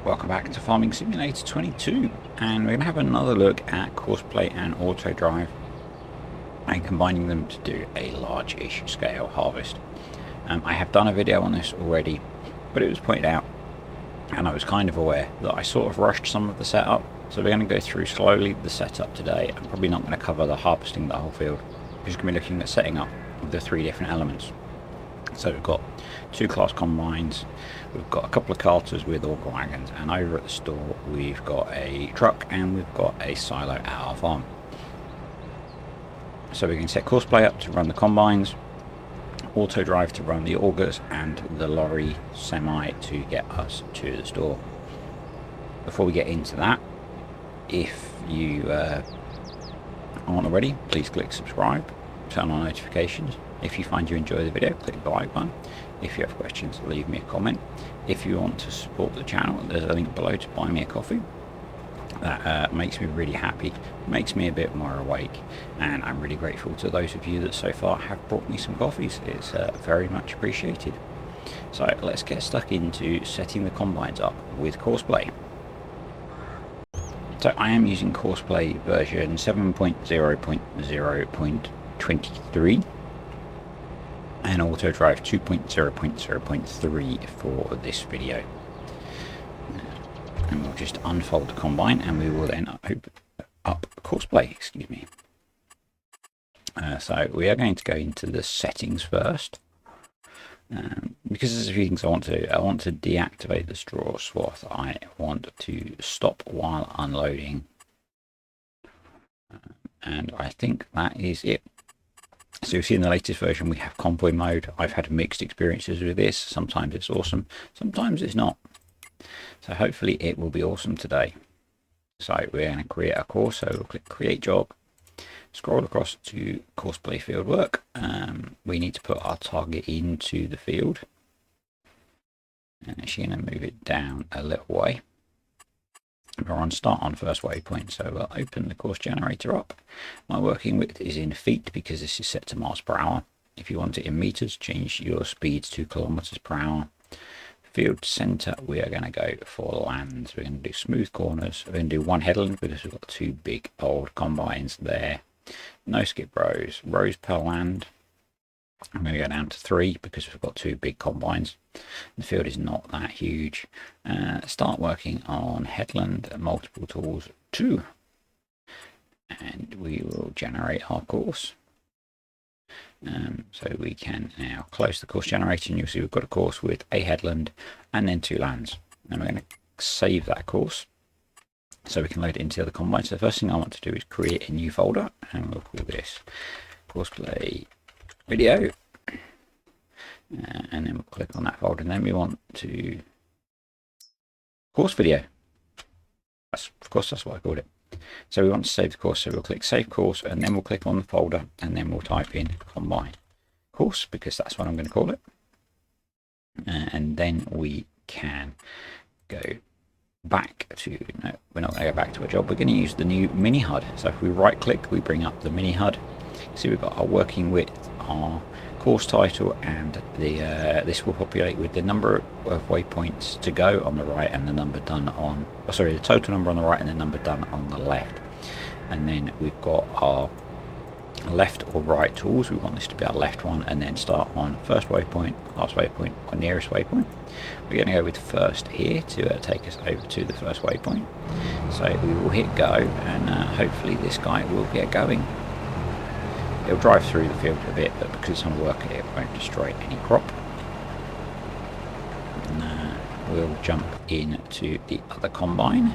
Welcome back to Farming Simulator 22, and we're going to have another look at Courseplay and Autodrive and combining them to do a large-ish scale harvest. I have done a video on this already, but it was pointed out, and I was kind of aware that I sort of rushed some of the setup, so we're going to go through slowly the setup today. I'm probably not going to cover the harvesting the whole field. We're just going to be looking at setting up the three different elements. So we've got two class combines, we've got a couple of carters with auger wagons, and over at the store we've got a truck and we've got a silo at our farm. So we can set Courseplay up to run the combines, Autodrive to run the augers, and the lorry semi to get us to the store. Before we get into that, if you aren't already, please click subscribe, turn on notifications. If you find you enjoy the video, click the like button. If you have questions, leave me a comment. If you want to support the channel, there's a link below to buy me a coffee. That makes me really happy, makes me a bit more awake, and I'm really grateful to those of you that so far have brought me some coffees. It's very much appreciated. So let's get stuck into setting the combines up with Courseplay. So I am using Courseplay version 7.0.0.23 and Autodrive 2.0.0.3 for this video. And we'll just unfold the combine and we will then open up Courseplay, excuse me. So we are going to go into the settings first, because there's a few things I want to deactivate the straw swath. I want to stop while unloading, and I think that is it. So you'll see in the latest version we have convoy mode. I've had mixed experiences with this. Sometimes it's awesome, sometimes it's not. So hopefully it will be awesome today. So we're going to create a course, so we'll click create job, scroll across to Courseplay field work. We need to put our target into the field, and it's going to move it down a little way. We're on start on first waypoint, so we'll open the course generator up. My working width is in feet because this is set to miles per hour. If you want it in meters, change your speed to kilometers per hour. Field center, we are going to go for lands. We're going to do smooth corners. We're going to do one headland because we've got two big old combines there. No skip rows. Rows per land, I'm going to go down to 3 because we've got two big combines. The field is not that huge. Start working on headland, multiple tools 2, and we will generate our course. So we can now close the course generator, and you'll see we've got a course with a headland and then 2 lands. And we're going to save that course so we can load it into the other combine. So the first thing I want to do is create a new folder, and we'll call this Courseplay video, and then we'll click on that folder, and then we want to course video. Of course that's what I called it. So we want to save the course, so we'll click save course, and then we'll click on the folder, and then we'll type in combine course because that's what I'm going to call it. And then we can go back to, no, we're not going to go back to a job, we're going to use the new mini HUD. So if we right click, we bring up the mini HUD. See, we've got our working width, our course title, and the this will populate with the number of waypoints to go on the right and the number done on, the total number on the right and the number done on the left. And then we've got our left or right tools. We want this to be our left one, and then start on first waypoint, last waypoint, or nearest waypoint. We're going to go with first here to take us over to the first waypoint. So we will hit go, and hopefully this guy will get going. It'll drive through the field a bit, but because it's on worker, it won't destroy any crop. And, we'll jump into the other combine.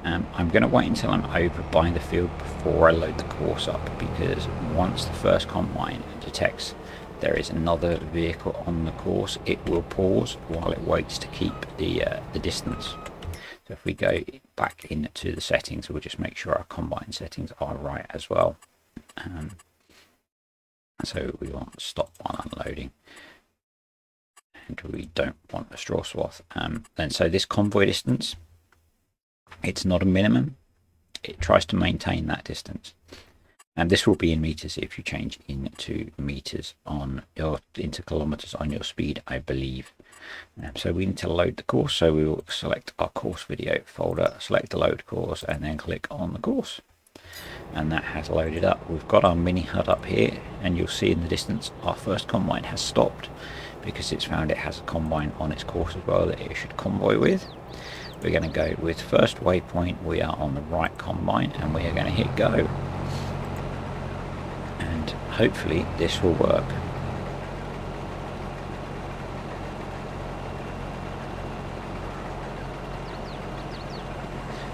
I'm going to wait until I'm over by the field before I load the course up, because once the first combine detects there is another vehicle on the course, it will pause while it waits to keep the distance. So if we go back into the settings, we'll just make sure our combine settings are right as well. So we want stop while unloading, and we don't want a straw swath. And so this convoy distance, it's not a minimum. It tries to maintain that distance. And this will be in meters if you change into meters into kilometers on your speed, I believe. So we need to load the course, so we will select our course video folder, select the load course, and then click on the course. And that has loaded up. We've got our mini HUD up here, and you'll see in the distance our first combine has stopped because it's found it has a combine on its course as well that it should convoy with. We're going to go with first waypoint. We are on the right combine, and we are going to hit go. And hopefully this will work.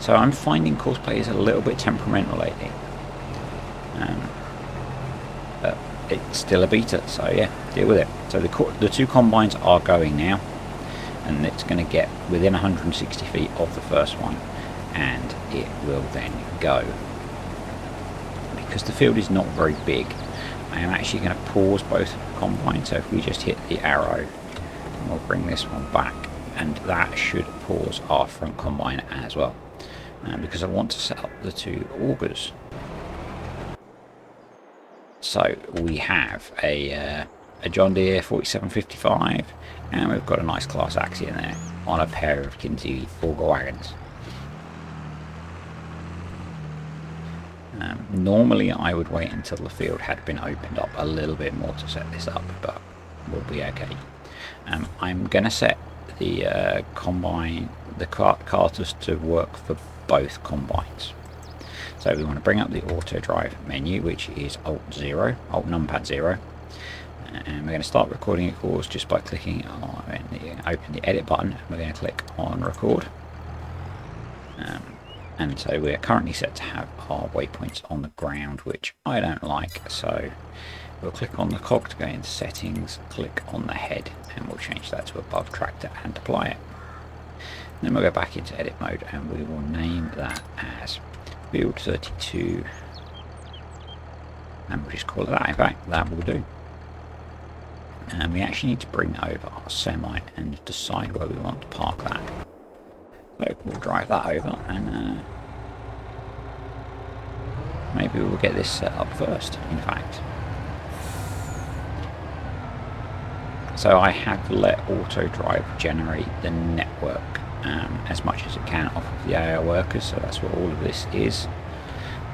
So I'm finding Courseplay is a little bit temperamental lately. But it's still a beta, so yeah, deal with it. So the two combines are going now, and it's going to get within 160 feet of the first one, and it will then go. Because the field is not very big, I am actually going to pause both combines. So if we just hit the arrow, and we'll bring this one back, and that should pause our front combine as well. Because I want to set up the two augers. So we have a John Deere 4755, and we've got a nice class axe in there on a pair of Kinsey auger wagons. Normally I would wait until the field had been opened up a little bit more to set this up, but we'll be okay. I'm going to set the combine, the carters to work for both combines. So we want to bring up the Autodrive menu, which is Alt numpad 0, and we're going to start recording a course just by clicking on open the edit button, and we're going to click on record. And so we are currently set to have our waypoints on the ground, which I don't like, so we'll click on the cog to go into settings, click on the head, and we'll change that to above tractor and apply it. Then we'll go back into edit mode, and we will name that as field 32, and we'll just call it that. In fact, that will do. And we actually need to bring over our semi and decide where we want to park that. So we'll drive that over, and maybe we'll get this set up first, in fact. So I have let Autodrive generate the network as much as it can off of the AI workers, so that's what all of this is.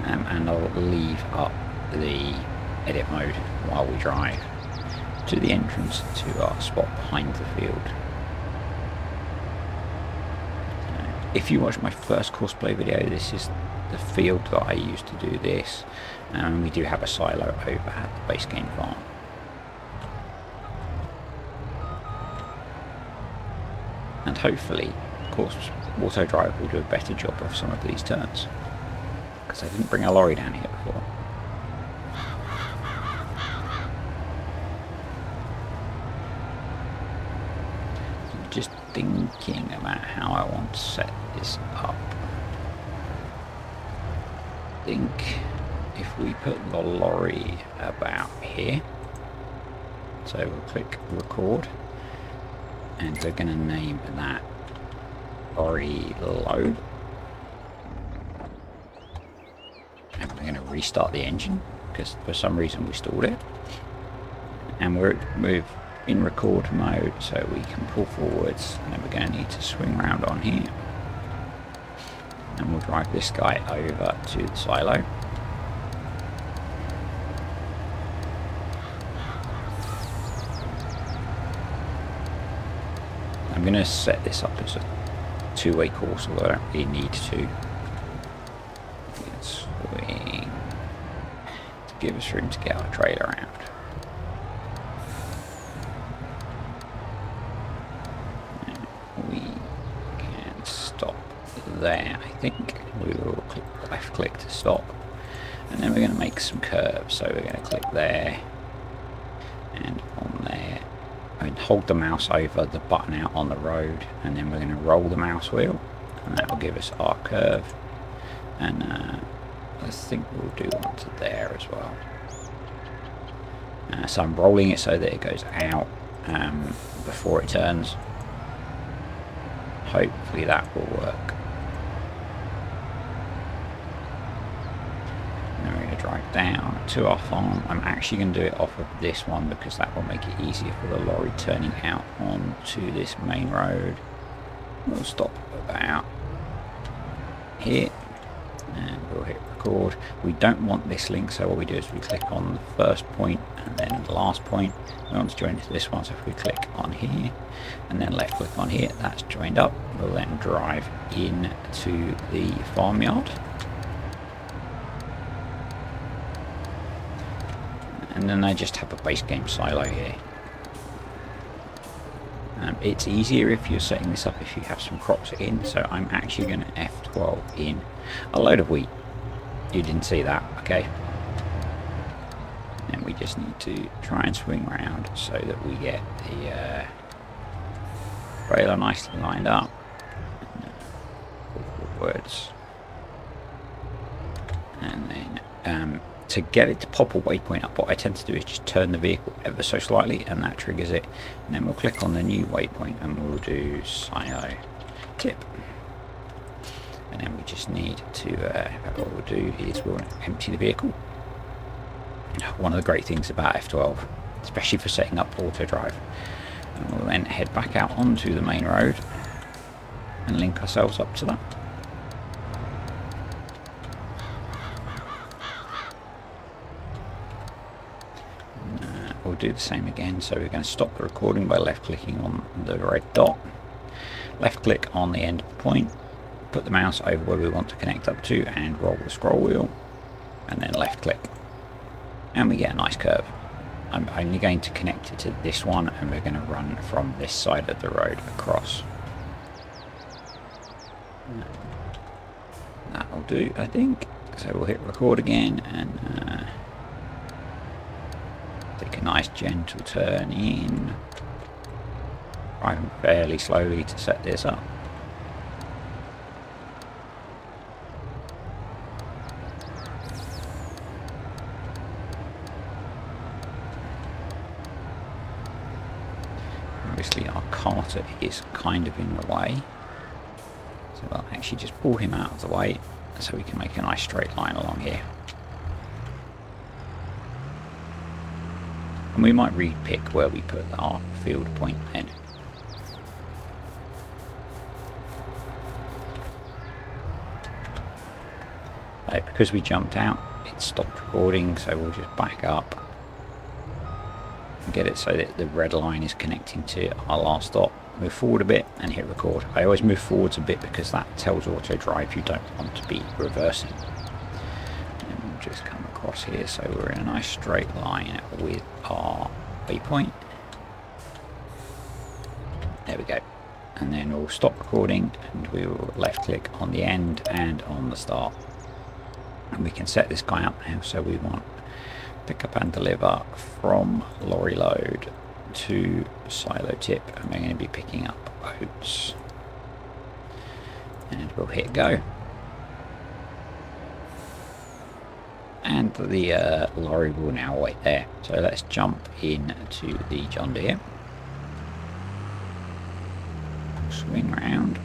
And I'll leave up the edit mode while we drive to the entrance to our spot behind the field. If you watch my first Courseplay video, this is the field that I used to do this, and we do have a silo over at the base game farm. And hopefully, of course, Autodrive will do a better job of some of these turns, because I didn't bring a lorry down here before. Just thinking about how I want to set this up. I think if we put the lorry about here, so we'll click record, and we're going to name that lorry load, and we're going to restart the engine because for some reason we stalled it, and we're in record mode, so we can pull forwards, and then we're going to need to swing around on here, and we'll drive this guy over to the silo. I'm going to set this up as a two-way course, although I don't really need to. Let's swing to give us room to get our trailer out. We can stop there, I think. We will click left click to stop, and then we're going to make some curves. So we're going to click there and on there, and hold the mouse over the button out on the road, and then we're going to roll the mouse wheel, and that will give us our curve. And I think we'll do one to there as well. So I'm rolling it so that it goes out before it turns. Hopefully that will work. And then we're going drive down to our farm. I'm actually going to do it off of this one because that will make it easier for the lorry turning out onto this main road. We'll stop about here and we'll hit record. We don't want this link, so what we do is we click on the first point and then the last point. We want to join into this one, so if we click on here and then left click on here, that's joined up. We'll then drive in to the farmyard. And then I just have a base game silo here. It's easier if you're setting this up if you have some crops in, so I'm actually going to F12 in a load of wheat. You didn't see that, okay? And we just need to try and swing around so that we get the trailer nicely lined up. Forwards. And then to get it to pop a waypoint up, what I tend to do is just turn the vehicle ever so slightly and that triggers it. And then we'll click on the new waypoint and we'll do silo tip. And then we just need to, what we'll do is we'll empty the vehicle. One of the great things about F12, especially for setting up Autodrive. And we'll then head back out onto the main road and link ourselves up to that. We'll do the same again, so we're going to stop the recording by left clicking on the red dot, left click on the end point, put the mouse over where we want to connect up to and roll the scroll wheel, and then left click and we get a nice curve. I'm only going to connect it to this one and we're going to run from this side of the road across. That'll do, I think. So we'll hit record again and take a nice gentle turn in, driving fairly slowly to set this up. Obviously our carter is kind of in the way, so we'll actually just pull him out of the way so we can make a nice straight line along here. And we might re-pick where we put our field point then. Because we jumped out, it stopped recording, so we'll just back up and get it so that the red line is connecting to our last stop. Move forward a bit and hit record. I always move forwards a bit because that tells Autodrive you don't want to be reversing. And we'll just come across here so we're in a nice straight line with our waypoint. There we go. And then we'll stop recording and we'll left click on the end and on the start. And we can set this guy up now, so we want pick up and deliver from lorry load to silo tip, and we're going to be picking up oats. And we'll hit go. And the lorry will now wait there. So let's jump in to the John Deere. Swing round.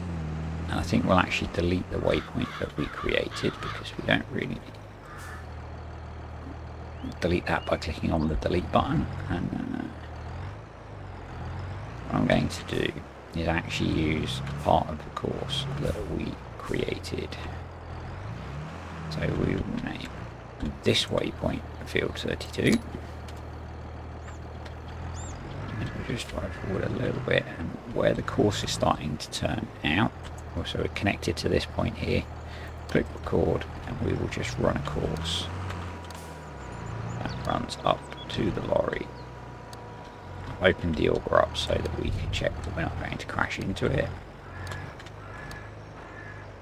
And I think we'll actually delete the waypoint that we created because we don't really delete that by clicking on the delete button. And what I'm going to do is actually use part of the course that we created. So we will name this waypoint field 32. And we'll just drive forward a little bit, and where the course is starting to turn out, so we're connected to this point here, click record and we will just run a course that runs up to the lorry. I've opened the auger up so that we can check that we're not going to crash into it.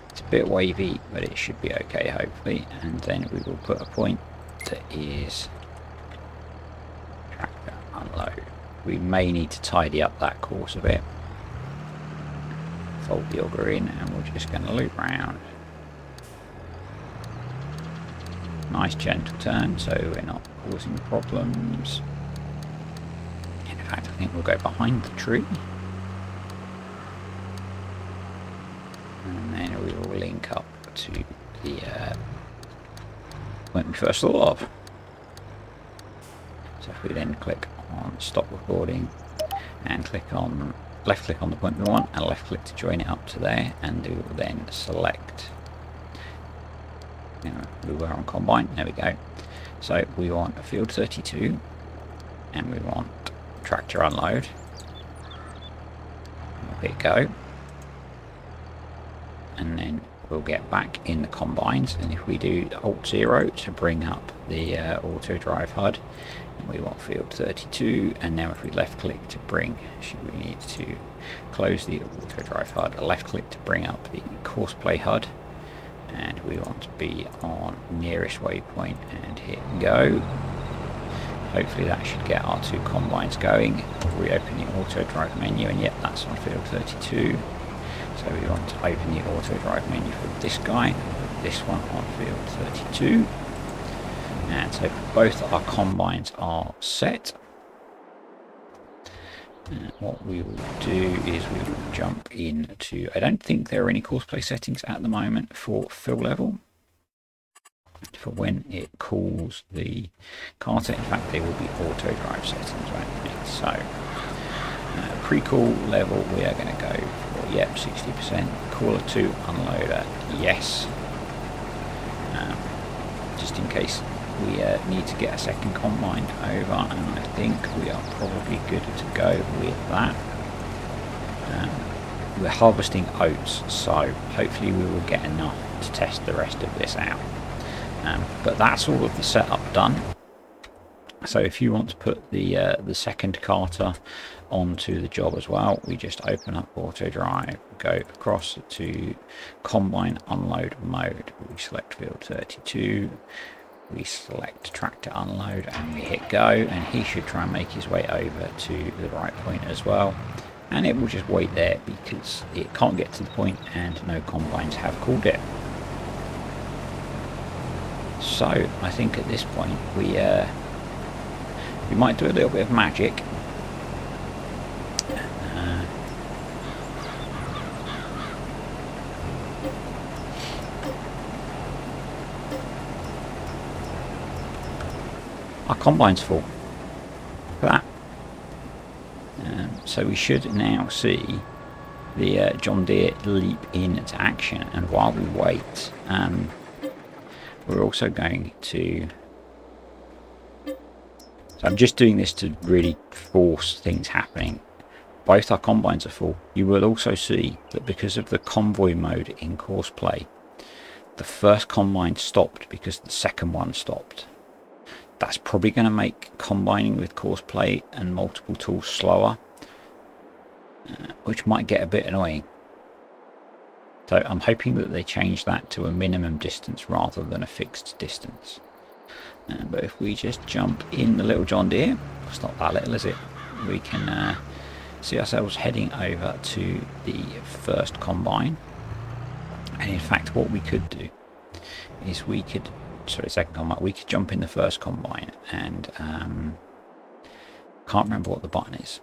It's a bit wavy, but it should be okay hopefully, and then we will put a point that is tractor unload. We may need to tidy up that course a bit. Fold the auger in and we're just going to loop round. Nice gentle turn so we're not causing problems. In fact, I think we'll go behind the tree. And then we will link up to the point we first thought of. So if we then click on stop recording and left click on the point we want and left click to join it up to there, and we will then select, we were on combine, there we go. So we want a field 32 and we want tractor unload. We'll hit go, and then we'll get back in the combines, and if we do Alt 0 to bring up the auto drive HUD, and we want field 32, and now if we left click to bring, we need to close the auto drive HUD, left click to bring up the Courseplay HUD, and we want to be on nearest waypoint and hit go. Hopefully that should get our two combines going. Reopen the auto drive menu, and yep, that's on field 32. So we want to open the auto drive menu for this guy, this one on field 32. And so both our combines are set. And what we will do is we will jump into, I don't think there are any Courseplay settings at the moment for fill level, for when it calls the carter. In fact, there will be auto drive settings, right? So pre-call level, we are going to go for, yep, 60%. Caller to unloader, yes. Just in case we need to get a second combine over, and I think we are probably good to go with that. We're harvesting oats, so hopefully we will get enough to test the rest of this out. But that's all of the setup done. So if you want to put the second carter onto the job as well, we just open up auto drive, go across to combine unload mode, we select field 32, we select tractor unload, and we hit go, and he should try and make his way over to the right point as well, and it will just wait there because it can't get to the point and no combines have called it. So I think at this point we might do a little bit of magic. Our combine's full. Look at that. So we should now see the John Deere leap into action, and while we wait, we're also going to, so I'm just doing this to really force things happening. Both our combines are full. You will also see that because of the convoy mode in Courseplay, the first combine stopped because the second one stopped. That's probably going to make combining with Courseplay and multiple tools slower, which might get a bit annoying. So I'm hoping that they change that to a minimum distance rather than a fixed distance. But if we just jump in the little John Deere, it's not that little, is it? We can see ourselves heading over to the first combine. And in fact, what we could do is we could, second combine, we could jump in the first combine, and can't remember what the button is.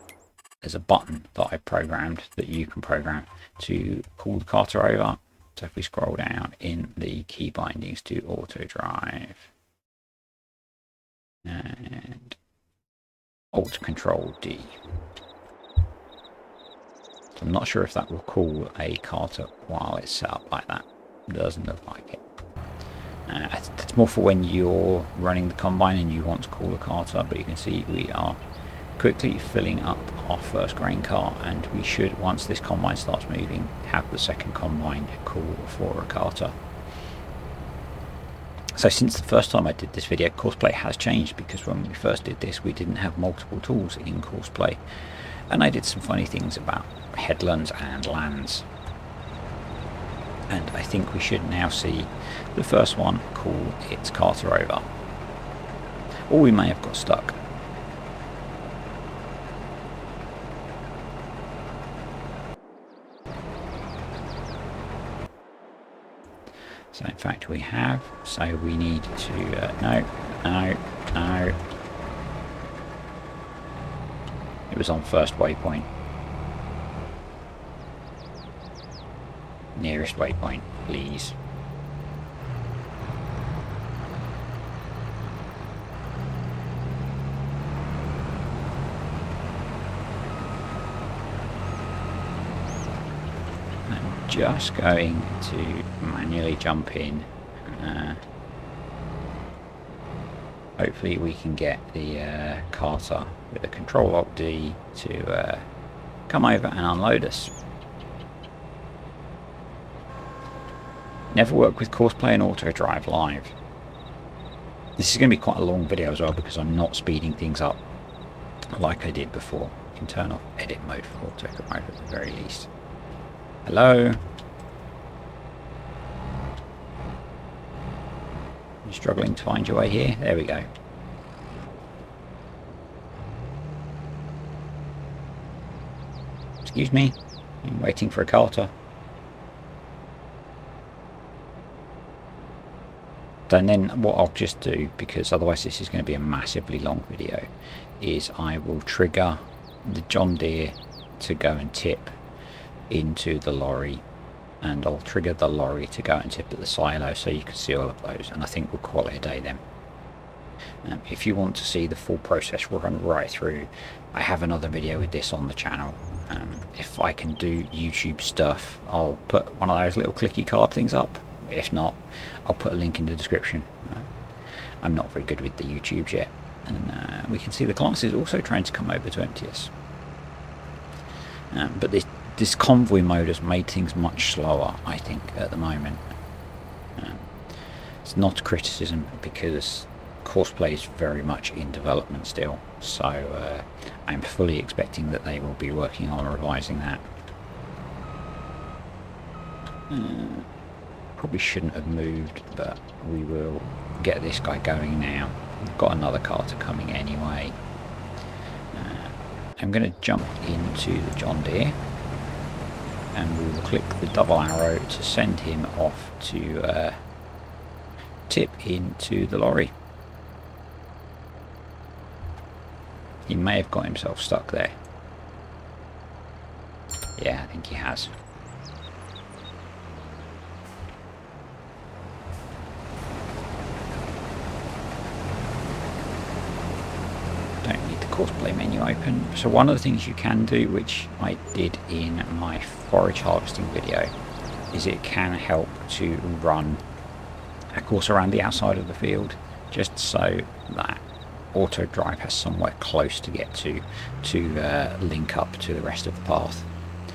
There's a button that I programmed that you can program to pull the carter over. So if we scroll down in the key bindings to auto drive and Alt Control D. So I'm not sure if that will call a carter while it's set up like that. It doesn't look like it. It's more for when you're running the combine and you want to call a carter, but you can see we are quickly filling up our first grain cart, and we should, once this combine starts moving, have the second combine call for a carter. So since the first time I did this video, Courseplay has changed, because when we first did this we didn't have multiple tools in Courseplay, and I did some funny things about headlands and lands. And I think we should now see the first one call its carter over. Or we may have got stuck. So in fact we have, so we need to, no. It was on first waypoint. Nearest waypoint, please. I'm just going to manually jump in. Hopefully we can get the carter with the Control-Alt-D to come over and unload us. Never work with Courseplay and Autodrive live. This is going to be quite a long video as well because I'm not speeding things up like I did before. You can turn off edit mode for Autodrive at the very least. Hello? You struggling to find your way here? There we go. Excuse me? I'm waiting for a carter. And then what I'll just do, because otherwise this is going to be a massively long video, is I will trigger the John Deere to go and tip into the lorry, and I'll trigger the lorry to go and tip at the silo, so you can see all of those, and I think we'll call it a day then. If you want to see the full process run right through, I have another video with this on the channel. If I can do YouTube stuff, I'll put one of those little clicky card things up. If not, I'll put a link in the description. I'm not very good with the YouTubes yet. And we can see the class is also trying to come over to MTS. But this convoy mode has made things much slower, I think, at the moment. It's not a criticism because Courseplay is very much in development still. So I'm fully expecting that they will be working on revising that. Probably shouldn't have moved, but we will get this guy going now. We've got another carter coming anyway. I'm going to jump into the John Deere and we will click the double arrow to send him off to tip into the lorry. He may have got himself stuck there. Yeah, I think he has. Courseplay menu open. So one of the things you can do, which I did in my forage harvesting video, is it can help to run a course around the outside of the field, just so that Autodrive has somewhere close to get to link up to the rest of the path.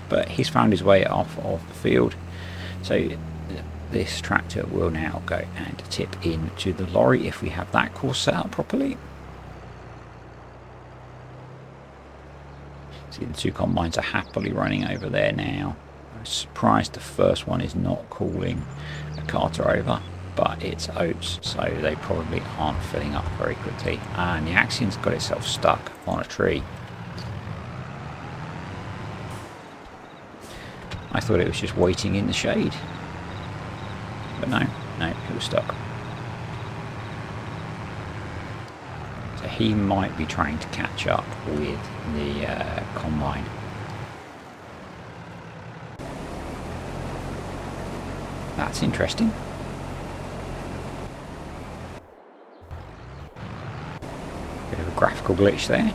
But he's found his way off of the field, so this tractor will now go and tip into the lorry if we have that course set up properly. See, the two combines are happily running over there now. I'm surprised the first one is not calling a carter over, but it's oats, so they probably aren't filling up very quickly. And the Axion's got itself stuck on a tree. I thought it was just waiting in the shade, but no, it was stuck. So he might be trying to catch up with the combine. That's interesting. Bit of a graphical glitch there.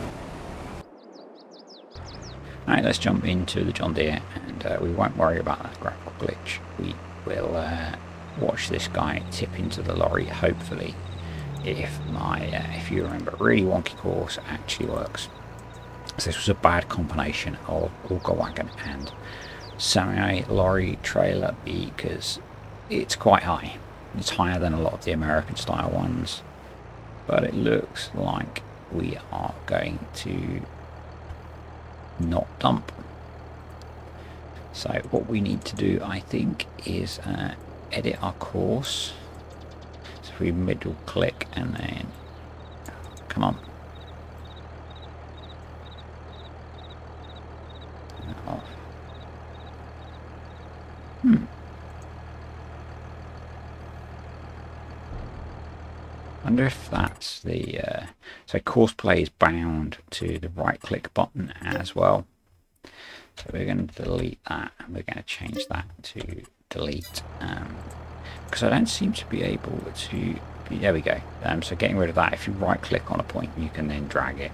Alright, let's jump into the John Deere, and we won't worry about that graphical glitch. We will watch this guy tip into the lorry, hopefully, if you remember, really wonky course actually works. So this was a bad combination of auger wagon and semi-lorry trailer because it's quite high. It's higher than a lot of the American style ones, but it looks like we are going to not dump. So what we need to do, I think, is edit our course. So if we middle click and then come on. Off. Wonder if that's the so Courseplay is bound to the right click button as well. So we're going to delete that and we're going to change that to delete because I don't seem to be able to. There we go. So getting rid of that, if you right click on a point you can then drag it.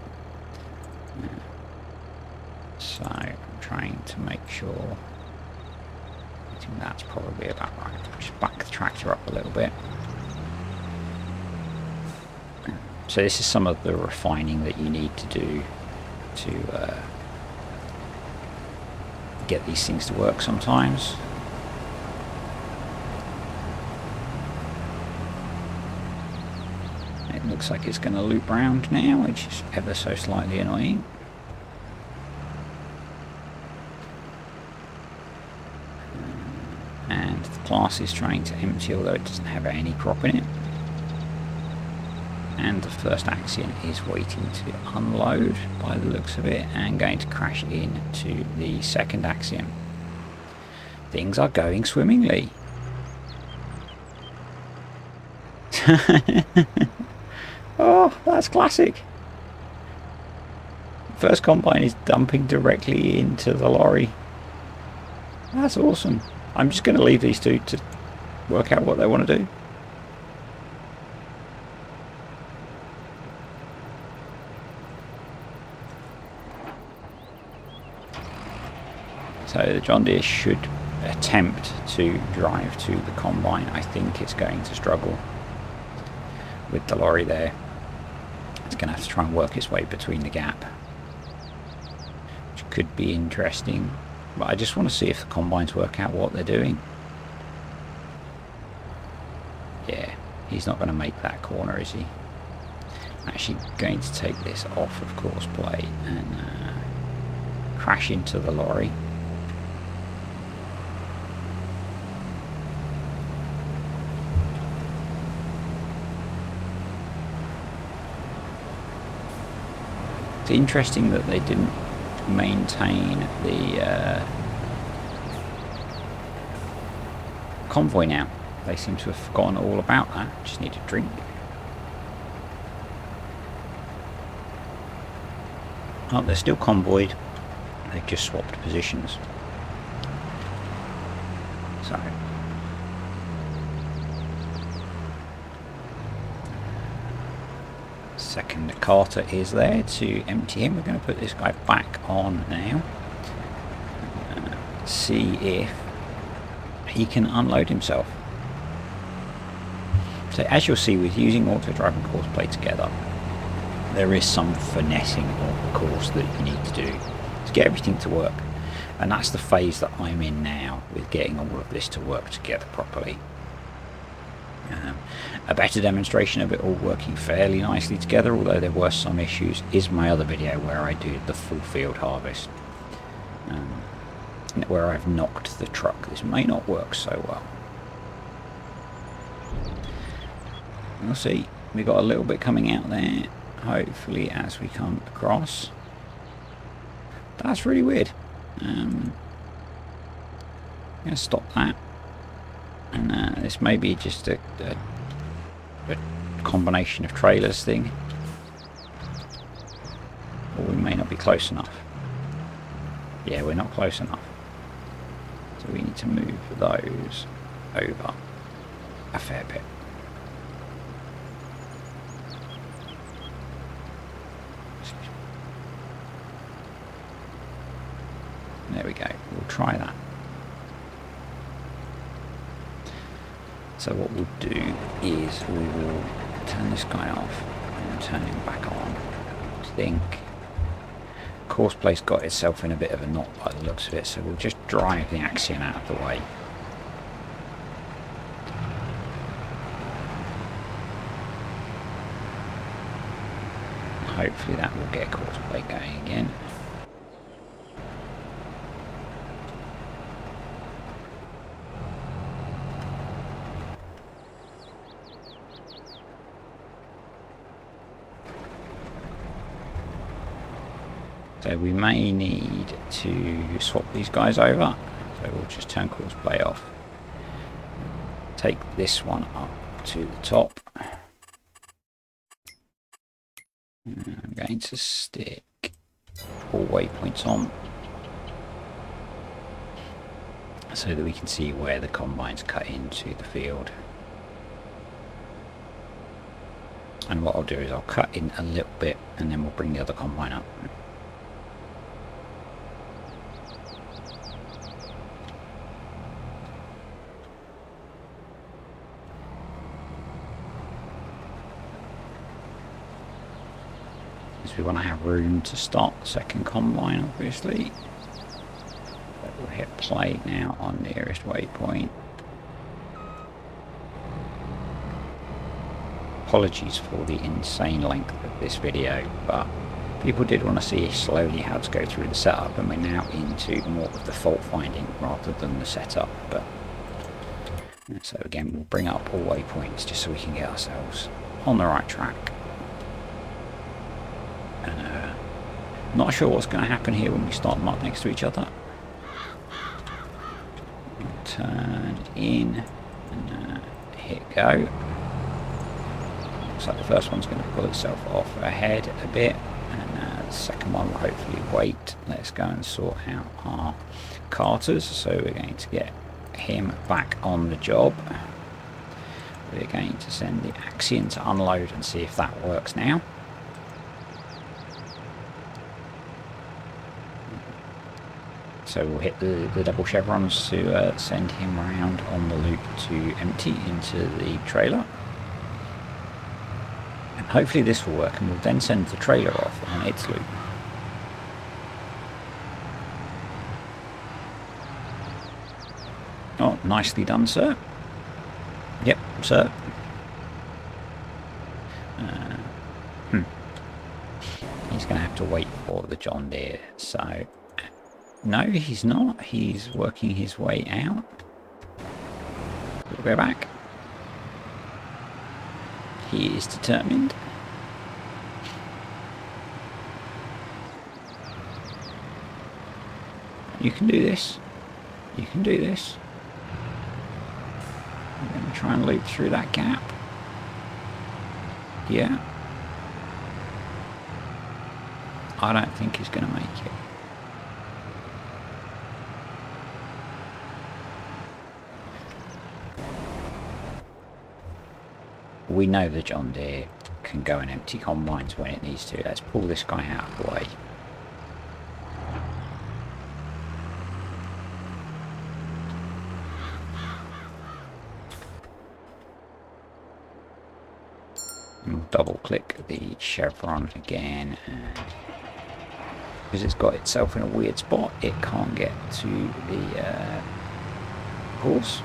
So I'm trying to make sure think that's probably about right. Just back the tractor up a little bit. So this is some of the refining that you need to do to get these things to work sometimes. It looks like it's going to loop round now, which is ever so slightly annoying. And the class is trying to empty, although it doesn't have any prop in it. And the first Axion is waiting to unload by the looks of it and going to crash into the second Axion. Things are going swimmingly. Oh, that's classic. First combine is dumping directly into the lorry. That's awesome. I'm just going to leave these two to work out what they want to do. So the John Deere should attempt to drive to the combine. I think it's going to struggle with the lorry there. It's going to have to try and work its way between the gap, which could be interesting. But I just want to see if the combines work out what they're doing. Yeah, he's not going to make that corner, is he? I'm actually going to take this off of Courseplay and crash into the lorry. It's interesting that they didn't maintain the convoy now. They seem to have forgotten all about that. Just need a drink. Oh, they're still convoyed. They've just swapped positions. So second Carter is there to empty him. We're going to put this guy back on now. See if he can unload himself. So as you'll see, with using Autodrive and Courseplay together, there is some finessing of the course that you need to do to get everything to work. And that's the phase that I'm in now, with getting all of this to work together properly. A better demonstration of it all working fairly nicely together, although there were some issues, is my other video where I do the full field harvest, where I've knocked the truck. This may not work so well. We'll see. We've got a little bit coming out there, hopefully, as we come across. That's really weird. I'm going to stop that. And this may be just a combination of trailers thing, or we may not be close enough. Yeah, we're not close enough, so we need to move those over a fair bit. There we go. We'll try that. So what we'll do is we will turn this guy off and turn him back on. I think Courseplay's got itself in a bit of a knot by the looks of it, so we'll just drive the Axion out of the way. Hopefully that will get Courseplay going again. So we may need to swap these guys over. So we'll just turn Courseplay off. Take this one up to the top. And I'm going to stick all waypoints on, so that we can see where the combines cut into the field. And what I'll do is I'll cut in a little bit and then we'll bring the other combine up. because we want to have room to start the second combine, obviously. But we'll hit play now on nearest waypoint. Apologies for the insane length of this video, but people did want to see slowly how to go through the setup, and we're now into more of the fault finding rather than the setup. But so again, we'll bring up all waypoints just so we can get ourselves on the right track. And not sure what's going to happen here when we start them up next to each other. Turn in and hit go. Looks like the first one's going to pull itself off ahead a bit, and the second one will hopefully wait. Let's go and sort out our carters. So we're going to get him back on the job. We're going to send the Axion to unload and see if that works now. So we'll hit the double chevrons to send him around on the loop to empty into the trailer. And hopefully this will work, and we'll then send the trailer off on its loop. Oh, nicely done, sir. Yep, sir. He's going to have to wait for the John Deere, so... No, he's not. He's working his way out. We'll go back. He is determined. You can do this. You can do this. I'm going to try and loop through that gap. Yeah. I don't think he's going to make it. We know the John Deere can go and empty combines when it needs to. Let's pull this guy out of the way. And we'll double click the chevron again, and because it's got itself in a weird spot, it can't get to the horse.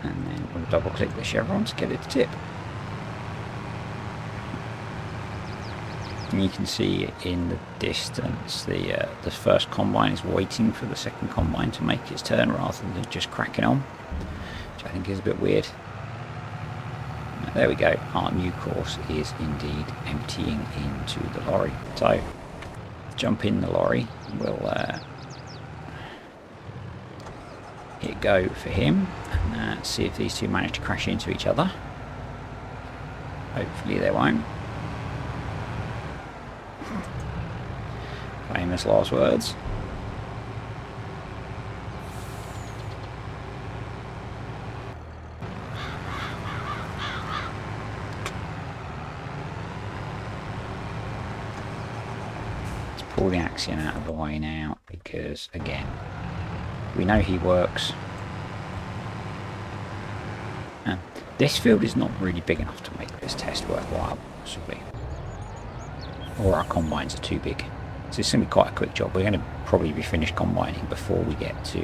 And then we'll double click the chevron to get it to tip. And you can see in the distance the first combine is waiting for the second combine to make its turn rather than just cracking on, which I think is a bit weird. There we go, our new course is indeed emptying into the lorry. So jump in the lorry, we'll hit go for him, and see if these two manage to crash into each other. Hopefully they won't. Famous last words. Let's pull the Axion out of the way now, because again, we know he works. This field is not really big enough to make this test worthwhile, possibly. Or our combines are too big. So it's going to be quite a quick job. We're going to probably be finished combining before we get to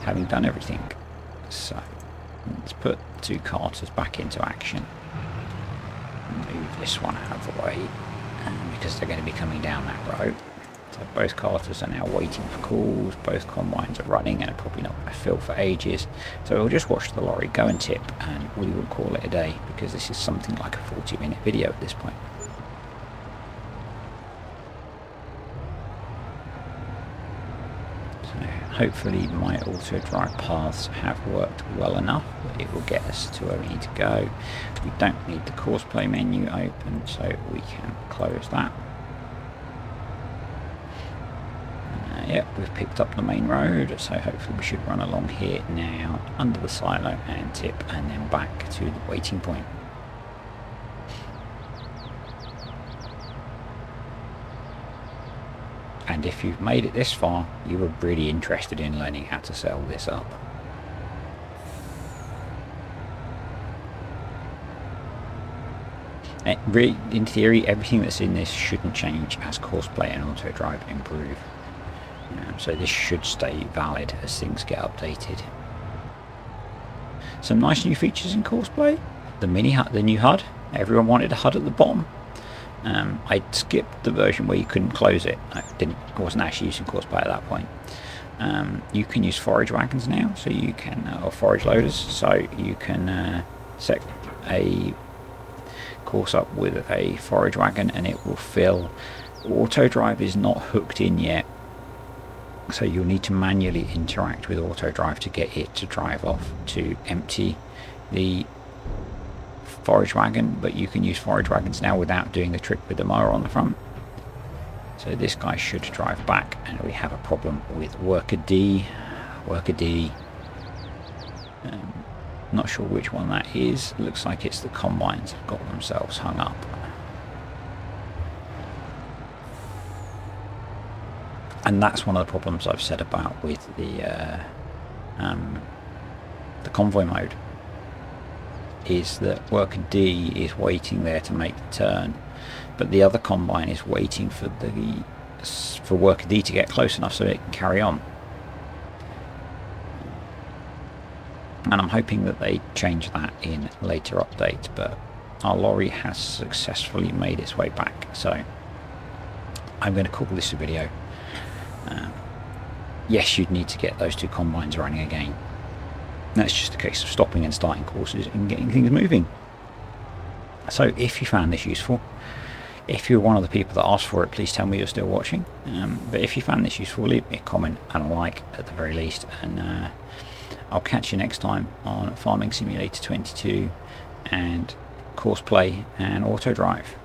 having done everything. So let's put the two carters back into action. Move this one out of the way, because they're going to be coming down that road. So both carters are now waiting for calls, both combines are running and are probably not going to fill for ages. So we'll just watch the lorry go and tip, and we will call it a day, because this is something like a 40-minute video at this point. So hopefully my auto-drive paths have worked well enough that it will get us to where we need to go. We don't need the Courseplay menu open, so we can close that. Yep, we've picked up the main road, so hopefully we should run along here now, under the silo and tip, and then back to the waiting point. And if you've made it this far, you were really interested in learning how to sell this up. In theory, everything that's in this shouldn't change as Courseplay and Autodrive improve. So this should stay valid as things get updated. Some nice new features in Courseplay. The mini HUD, the new HUD. Everyone wanted a HUD at the bottom. I skipped the version where you couldn't close it. I wasn't actually using Courseplay at that point. You can use Forage Wagons now, so you can, or Forage Loaders, so you can set a course up with a Forage Wagon and it will fill. Autodrive is not hooked in yet, so you'll need to manually interact with Autodrive to get it to drive off to empty the Forage Wagon, but you can use Forage Wagons now without doing the trick with the mower on the front. So this guy should drive back, and we have a problem with worker D. Not sure which one that is. Looks like it's the combines have got themselves hung up. And that's one of the problems I've said about with the convoy mode, is that worker D is waiting there to make the turn, but the other combine is waiting for worker D to get close enough so it can carry on. And I'm hoping that they change that in later updates, but our lorry has successfully made its way back, so I'm going to call this a video. Yes, you'd need to get those two combines running again. That's just a case of stopping and starting courses and getting things moving. So if you found this useful, if you're one of the people that asked for it, please tell me you're still watching. But if you found this useful, leave me a comment and a like at the very least, and I'll catch you next time on Farming Simulator 22 and Courseplay and Autodrive.